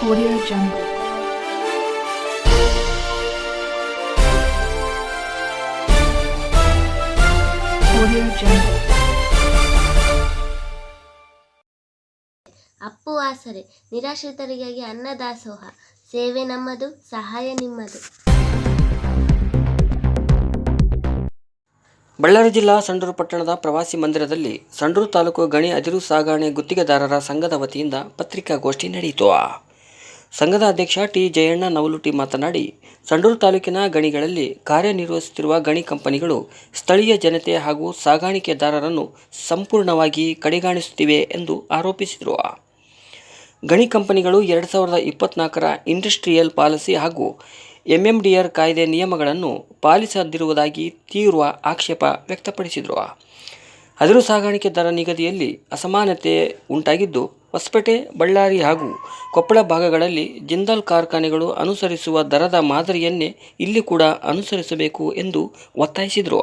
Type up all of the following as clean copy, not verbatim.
Audio Jungle. Audio Jungle. Appu ಆಸರೆ ನಿರಾಶ್ರಿತರಿಗಾಗಿ ಅನ್ನದಾಸೋಹ ಸೇವೆ ನಮ್ಮದು, ಸಹಾಯ ನಿಮ್ಮದು. ಬಳ್ಳಾರಿ ಜಿಲ್ಲಾ ಸಂಡೂರು ಪಟ್ಟಣದ ಪ್ರವಾಸಿ ಮಂದಿರದಲ್ಲಿ ಸಂಡೂರು ತಾಲೂಕು ಗಣಿ ಅದಿರು ಸಾಗಣೆ ಗುತ್ತಿಗೆದಾರರ ಸಂಘದ ವತಿಯಿಂದ ಪತ್ರಿಕಾಗೋಷ್ಠಿ ನಡೆಯಿತು. ಸಂಘದ ಅಧ್ಯಕ್ಷ ಟಿ ಜಯಣ್ಣ ನವಲುಟಿ ಮಾತನಾಡಿ, ಸಂಡೂರು ತಾಲೂಕಿನ ಗಣಿಗಳಲ್ಲಿ ಕಾರ್ಯನಿರ್ವಹಿಸುತ್ತಿರುವ ಗಣಿ ಕಂಪನಿಗಳು ಸ್ಥಳೀಯ ಜನತೆ ಹಾಗೂ ಸಾಗಾಣಿಕೆದಾರರನ್ನು ಸಂಪೂರ್ಣವಾಗಿ ಕಡೆಗಾಣಿಸುತ್ತಿವೆ ಎಂದು ಆರೋಪಿಸಿದರು. ಗಣಿ ಕಂಪನಿಗಳು 2024ರ ಇಂಡಸ್ಟ್ರಿಯಲ್ ಪಾಲಿಸಿ ಹಾಗೂ MMDR ಕಾಯ್ದೆ ನಿಯಮಗಳನ್ನು ಪಾಲಿಸದಿರುವುದಾಗಿ ತೀವ್ರ ಆಕ್ಷೇಪ ವ್ಯಕ್ತಪಡಿಸಿದರು. ಅದಿರು ಸಾಗಾಣಿಕೆ ದರ ನಿಗದಿಯಲ್ಲಿ ಅಸಮಾನತೆ ಉಂಟಾಗಿದ್ದು, ಹೊಸಪೇಟೆ, ಬಳ್ಳಾರಿ ಹಾಗೂ ಕೊಪ್ಪಳ ಭಾಗಗಳಲ್ಲಿ ಜಿಂದಾಲ್ ಕಾರ್ಖಾನೆಗಳು ಅನುಸರಿಸುವ ದರದ ಮಾದರಿಯನ್ನೇ ಇಲ್ಲಿ ಕೂಡ ಅನುಸರಿಸಬೇಕು ಎಂದು ಒತ್ತಾಯಿಸಿದರು.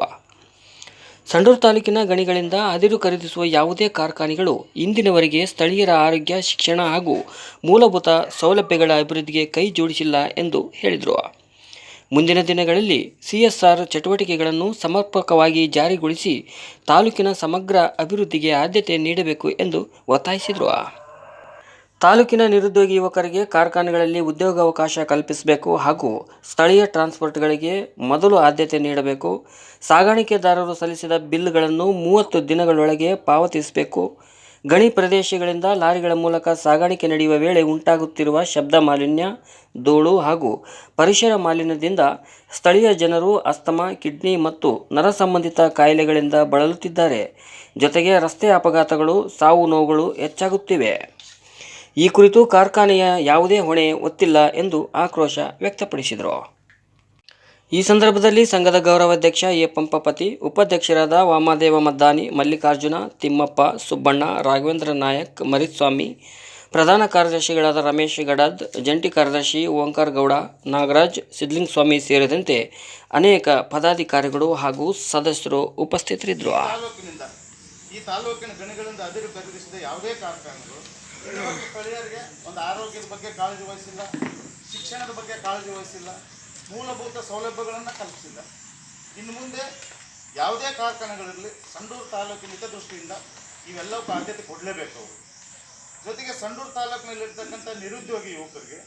ಸಂಡೂರು ತಾಲೂಕಿನ ಗಣಿಗಳಿಂದ ಅದಿರು ಖರೀದಿಸುವ ಯಾವುದೇ ಕಾರ್ಖಾನೆಗಳು ಇಂದಿನವರೆಗೆ ಸ್ಥಳೀಯರ ಆರೋಗ್ಯ, ಶಿಕ್ಷಣ ಹಾಗೂ ಮೂಲಭೂತ ಸೌಲಭ್ಯಗಳ ಅಭಿವೃದ್ಧಿಗೆ ಕೈ ಜೋಡಿಸಿಲ್ಲ ಎಂದು ಹೇಳಿದರು. ಮುಂದಿನ ದಿನಗಳಲ್ಲಿ CSR ಚಟುವಟಿಕೆಗಳನ್ನು ಸಮರ್ಪಕವಾಗಿ ಜಾರಿಗೊಳಿಸಿ ತಾಲೂಕಿನ ಸಮಗ್ರ ಅಭಿವೃದ್ಧಿಗೆ ಆದ್ಯತೆ ನೀಡಬೇಕು ಎಂದು ಒತ್ತಾಯಿಸಿದರು. ತಾಲೂಕಿನ ನಿರುದ್ಯೋಗಿ ಯುವಕರಿಗೆ ಕಾರ್ಖಾನೆಗಳಲ್ಲಿ ಉದ್ಯೋಗಾವಕಾಶ ಕಲ್ಪಿಸಬೇಕು ಹಾಗೂ ಸ್ಥಳೀಯ ಟ್ರಾನ್ಸ್ಪೋರ್ಟ್ಗಳಿಗೆ ಮೊದಲು ಆದ್ಯತೆ ನೀಡಬೇಕು. ಸಾಗಾಣಿಕೆದಾರರು ಸಲ್ಲಿಸಿದ ಬಿಲ್ಗಳನ್ನು 30 ದಿನಗಳೊಳಗೆ ಪಾವತಿಸಬೇಕು. ಗಣಿ ಪ್ರದೇಶಗಳಿಂದ ಲಾರಿಗಳ ಮೂಲಕ ಸಾಗಾಣಿಕೆ ನಡೆಯುವ ವೇಳೆ ಉಂಟಾಗುತ್ತಿರುವ ಶಬ್ದ ಮಾಲಿನ್ಯ, ಧೂಳು ಹಾಗೂ ಪರಿಸರ ಮಾಲಿನ್ಯದಿಂದ ಸ್ಥಳೀಯ ಜನರು ಅಸ್ತಮಾ, ಕಿಡ್ನಿ ಮತ್ತು ನರ ಸಂಬಂಧಿತ ಕಾಯಿಲೆಗಳಿಂದ ಬಳಲುತ್ತಿದ್ದಾರೆ. ಜೊತೆಗೆ ರಸ್ತೆ ಅಪಘಾತಗಳು, ಸಾವು ನೋವುಗಳು ಹೆಚ್ಚಾಗುತ್ತಿವೆ. ಈ ಕುರಿತು ಕಾರ್ಖಾನೆಯ ಯಾವುದೇ ಹೊಣೆ ಹೊತ್ತಿಲ್ಲ ಎಂದು ಆಕ್ರೋಶ ವ್ಯಕ್ತಪಡಿಸಿದರು. ಈ ಸಂದರ್ಭದಲ್ಲಿ ಸಂಘದ ಗೌರವಾಧ್ಯಕ್ಷ ಎ. ಪಂಪಪತಿ, ಉಪಾಧ್ಯಕ್ಷರಾದ ವಾಮದೇವ ಮದ್ದಾನಿ, ಮಲ್ಲಿಕಾರ್ಜುನ, ತಿಮ್ಮಪ್ಪ, ಸುಬ್ಬಣ್ಣ, ರಾಘವೇಂದ್ರ ನಾಯಕ್, ಮರಿಸ್ವಾಮಿ, ಪ್ರಧಾನ ಕಾರ್ಯದರ್ಶಿಗಳಾದ ರಮೇಶ್ ಗಡದ್, ಜಂಟಿ ಕಾರ್ಯದರ್ಶಿ ಓಂಕಾರ ಗೌಡ, ನಾಗರಾಜ್, ಸಿದ್ಲಿಂಗಸ್ವಾಮಿ ಸೇರಿದಂತೆ ಅನೇಕ ಪದಾಧಿಕಾರಿಗಳು ಹಾಗೂ ಸದಸ್ಯರು ಉಪಸ್ಥಿತರಿದ್ದರು. ಈ ತಾಲೂಕಿನ ಗಣಿಗಳಿಂದ ಅದಿರು ಖರೀದಿಸಿದ ಯಾವುದೇ ಕಾರ್ಖಾನೆಗಳು ಸ್ಥಳೀಯರಿಗೆ ಒಂದು ಆರೋಗ್ಯದ ಬಗ್ಗೆ ಕಾಳಜಿ ವಹಿಸಿಲ್ಲ, ಶಿಕ್ಷಣದ ಬಗ್ಗೆ ಕಾಳಜಿ ವಹಿಸಿಲ್ಲ, ಮೂಲಭೂತ ಸೌಲಭ್ಯಗಳನ್ನು ಕಲ್ಪಿಸಿಲ್ಲ. ಇನ್ನು ಮುಂದೆ ಯಾವುದೇ ಕಾರ್ಖಾನೆಗಳಿರಲಿ ಸಂಡೂರು ತಾಲೂಕಿನ ಹಿತದೃಷ್ಟಿಯಿಂದ ಇವೆಲ್ಲವಕ್ಕೂ ಆದ್ಯತೆ ಕೊಡಲೇಬೇಕು. ಜೊತೆಗೆ ಸಂಡೂರು ತಾಲೂಕಿನಲ್ಲಿರ್ತಕ್ಕಂಥ ನಿರುದ್ಯೋಗಿ ಯುವಕರಿಗೆ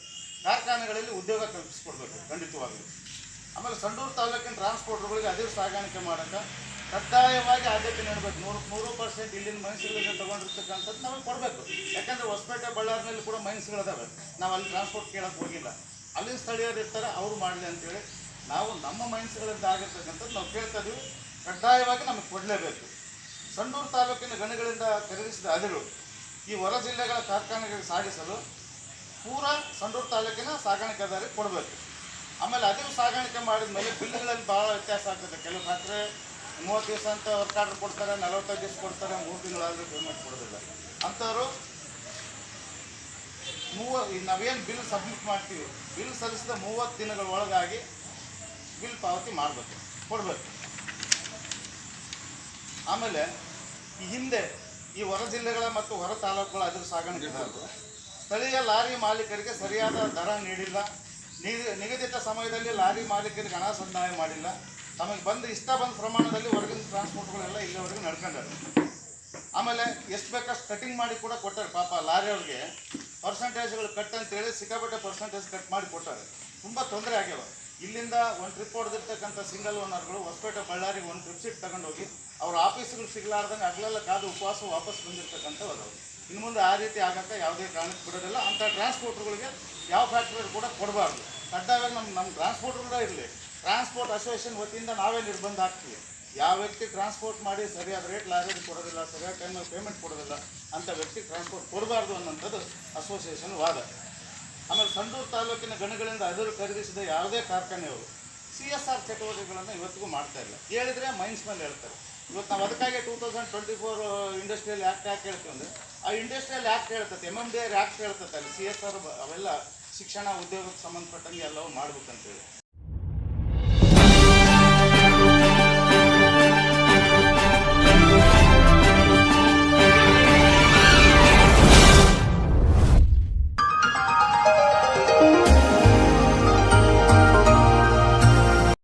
ಕಾರ್ಖಾನೆಗಳಲ್ಲಿ ಉದ್ಯೋಗ ಕಲ್ಪಿಸಿಕೊಡ್ಬೇಕು ಖಂಡಿತವಾಗಲಿ. ಆಮೇಲೆ ಸಂಡೂರು ತಾಲೂಕಿನ ಟ್ರಾನ್ಸ್ಪೋರ್ಟರ್ಗಳಿಗೆ ಅದಿರು ಸಾಗಾಣಿಕೆ ಮಾಡೋಕ್ಕೆ ಕಡ್ಡಾಯವಾಗಿ ಆದ್ಯತೆ ನೀಡಬೇಕು. 100% ಇಲ್ಲಿನ ಮೈನ್ಸ್ಗಳಿಂದ ತೊಗೊಂಡಿರ್ತಕ್ಕಂಥದ್ದು ನಾವು ಕೊಡಬೇಕು. ಯಾಕಂದರೆ ಹೊಸಪೇಟೆ, ಬಳ್ಳಾರಿನಲ್ಲಿ ಕೂಡ ಮೈನ್ಸ್ಗಳಿದಾವೆ. ನಾವು ಅಲ್ಲಿ ಟ್ರಾನ್ಸ್ಪೋರ್ಟ್ ಕೇಳೋಕ್ಕೆ ಹೋಗಿಲ್ಲ. ಅಲ್ಲಿನ ಸ್ಥಳೀಯರು ಇರ್ತಾರೆ, ಅವರು ಮಾಡಲಿ ಅಂತೇಳಿ ನಾವು ನಮ್ಮ ಮೈನ್ಸ್ಗಳಿಂದ ಆಗಿರ್ತಕ್ಕಂಥದ್ದು ನಾವು ಕೇಳ್ತಾ ಇದ್ದೀವಿ. ಕಡ್ಡಾಯವಾಗಿ ನಮಗೆ ಕೊಡಲೇಬೇಕು. ಸಂಡೂರು ತಾಲೂಕಿನ ಗಣಿಗಳಿಂದ ಖರೀದಿಸಿದ ಅದಿರು ಈ ಹೊರ ಜಿಲ್ಲೆಗಳ ಕಾರ್ಖಾನೆಗಳಿಗೆ ಸಾಗಿಸಲು ಪೂರಾ ಸಂಡೂರು ತಾಲೂಕಿನ ಸಾಗಾಣಿಕೆದಾರರಿಗೆ ಕೊಡಬೇಕು. ಆಮೇಲೆ ಅದಿರು ಸಾಗಾಣಿಕೆ ಮಾಡಿದ ಮೇಲೆ ಬಿಲ್ಗಳಲ್ಲಿ ಭಾಳ ವ್ಯತ್ಯಾಸ ಆಗ್ತದೆ. ಕೆಲವು ಖಾತ್ರೆ 30 ದಿವಸ ಅಂತ ವರ್ಕ್ ಆರ್ಡರ್ ಕೊಡ್ತಾರೆ, 45 ದಿವಸ ಕೊಡ್ತಾರೆ, 3 ತಿಂಗಳಾದರೂ ಪೇಮೆಂಟ್ ಕೊಡೋದಿಲ್ಲ. ಅಂಥವ್ರು ನಾವೇನು ಬಿಲ್ ಸಬ್ಮಿಟ್ ಮಾಡ್ತೀವಿ, ಬಿಲ್ ಸಲ್ಲಿಸಿದ 30 ದಿನಗಳ ಒಳಗಾಗಿ ಬಿಲ್ ಪಾವತಿ ಮಾಡಬೇಕು, ಕೊಡಬೇಕು. ಆಮೇಲೆ ಈ ಹಿಂದೆ ಈ ಹೊರ ಜಿಲ್ಲೆಗಳ ಮತ್ತು ಹೊರ ತಾಲೂಕುಗಳ ಅದಿರು ಸಾಗಾಣಿಕೆದಾರರು ಸ್ಥಳೀಯ ಲಾರಿ ಮಾಲೀಕರಿಗೆ ಸರಿಯಾದ ದರ ನೀಡಿಲ್ಲ, ನಿಗದಿತ ಸಮಯದಲ್ಲಿ ಲಾರಿ ಮಾಲೀಕರಿಗೆ ಹಣ ಸಂದಾಯ ಮಾಡಿಲ್ಲ. ತಮಗೆ ಇಷ್ಟ ಬಂದ ಪ್ರಮಾಣದಲ್ಲಿ ಹೊರಗಿನ ಟ್ರಾನ್ಸ್ಪೋರ್ಟ್ಗಳೆಲ್ಲ ಇಲ್ಲಿವರೆಗೂ ನಡ್ಕೊಂಡಾರೆ. ಆಮೇಲೆ ಎಷ್ಟು ಬೇಕಷ್ಟು ಕಟಿಂಗ್ ಮಾಡಿ ಕೂಡ ಕೊಟ್ಟಾರೆ. ಪಾಪ ಲಾರಿಯವ್ರಿಗೆ ಪರ್ಸೆಂಟೇಜ್ಗಳು ಕಟ್ ಅಂತೇಳಿ ಸಿಕ್ಕಾಪಟ್ಟೆ ಪರ್ಸೆಂಟೇಜ್ ಕಟ್ ಮಾಡಿ ಕೊಟ್ಟಾರೆ. ತುಂಬ ತೊಂದರೆ ಆಗ್ಯಾವ. ಇಲ್ಲಿಂದ ಒಂದು ಟ್ರಿಪ್ ಹೊಡೆದಿರ್ತಕ್ಕಂಥ ಸಿಂಗಲ್ ಓನರ್ಗಳು ಹೊಸಪೇಟೆ, ಬಳ್ಳಾರಿಗೆ ಒಂದು ಟ್ರಿಪ್ ಸೀಟ್ ತಗೊಂಡೋಗಿ ಅವ್ರ ಆಫೀಸ್ಗಳು ಸಿಗಲಾರ್ದಂಗೆ ಅಗಲೆಲ್ಲ ಕಾದು ಉಪವಾಸ ವಾಪಸ್ ಬಂದಿರ್ತಕ್ಕಂಥವು ಅದಾವೆ. ಇನ್ನು ಮುಂದೆ ಆ ರೀತಿ ಆಗೋಕ್ಕೆ ಯಾವುದೇ ಕಾರಣಕ್ಕೆ ಬಿಡೋದಿಲ್ಲ. ಅಂಥ ಟ್ರಾನ್ಸ್ಪೋರ್ಟ್ಗಳಿಗೆ ಯಾವ ಫ್ಯಾಕ್ಟ್ರಿ ಕೂಡ ಕೊಡಬಾರ್ದು. ಕಡ್ಡಾಯವಾಗಿ ನಮ್ಮ ಟ್ರಾನ್ಸ್ಪೋರ್ಟ್ಗಳ ಇರಲಿ. ಟ್ರಾನ್ಸ್ಪೋರ್ಟ್ ಅಸೋಸಿಯೇಷನ್ ವತಿಯಿಂದ ನಾವೇ ನಿರ್ಬಂಧ ಹಾಕ್ತೀವಿ. ಯಾವ ವ್ಯಕ್ತಿ ಟ್ರಾನ್ಸ್ಪೋರ್ಟ್ ಮಾಡಿ ಸರಿಯಾದ ರೇಟ್ ಲಾರಿಗೆ ಕೊಡೋದಿಲ್ಲ, ಸರಿಯಾದ ಟೈಮಲ್ಲಿ ಪೇಮೆಂಟ್ ಕೊಡೋದಿಲ್ಲ, ಅಂಥ ವ್ಯಕ್ತಿ ಟ್ರಾನ್ಸ್ಪೋರ್ಟ್ ಕೊಡಬಾರ್ದು ಅನ್ನೋಂಥದ್ದು ಅಸೋಸಿಯೇಷನ್ ವಾದ. ಆಮೇಲೆ ಸಂಡೂರು ತಾಲೂಕಿನ ಗಣಿಗಳಿಂದ ಅದಿರು ಖರೀದಿಸಿದ ಯಾವುದೇ ಕಾರ್ಖಾನೆಯವರು CSR ಚಟುವಟಿಕೆಗಳನ್ನು ಇವತ್ತಿಗೂ ಮಾಡ್ತಾ ಇಲ್ಲ. ಹೇಳಿದರೆ ಮೈನ್ಸ್ ಮೇಲೆ ಹೇಳ್ತಾರೆ. ಇವತ್ತು ನಾವು ಅದಕ್ಕಾಗಿ 2024 ಇಂಡಸ್ಟ್ರಿಯಲ್ ಆ್ಯಕ್ಟ್ ಯಾಕೆ ಹೇಳ್ತೀವಿ ಅಂದರೆ, ಆ ಇಂಡಸ್ಟ್ರಿಯಲ್ ಆ್ಯಕ್ಟ್ ಹೇಳ್ತದೆ, MMDR ಆ್ಯಕ್ಟ್ ಹೇಳ್ತದೆ. ಅಲ್ಲಿ CSR ಅವೆಲ್ಲ ಶಿಕ್ಷಣ, ಉದ್ಯೋಗಕ್ಕೆ ಸಂಬಂಧಪಟ್ಟಂಗೆ ಎಲ್ಲವೂ ಮಾಡ್ಬೇಕಂತೇಳಿ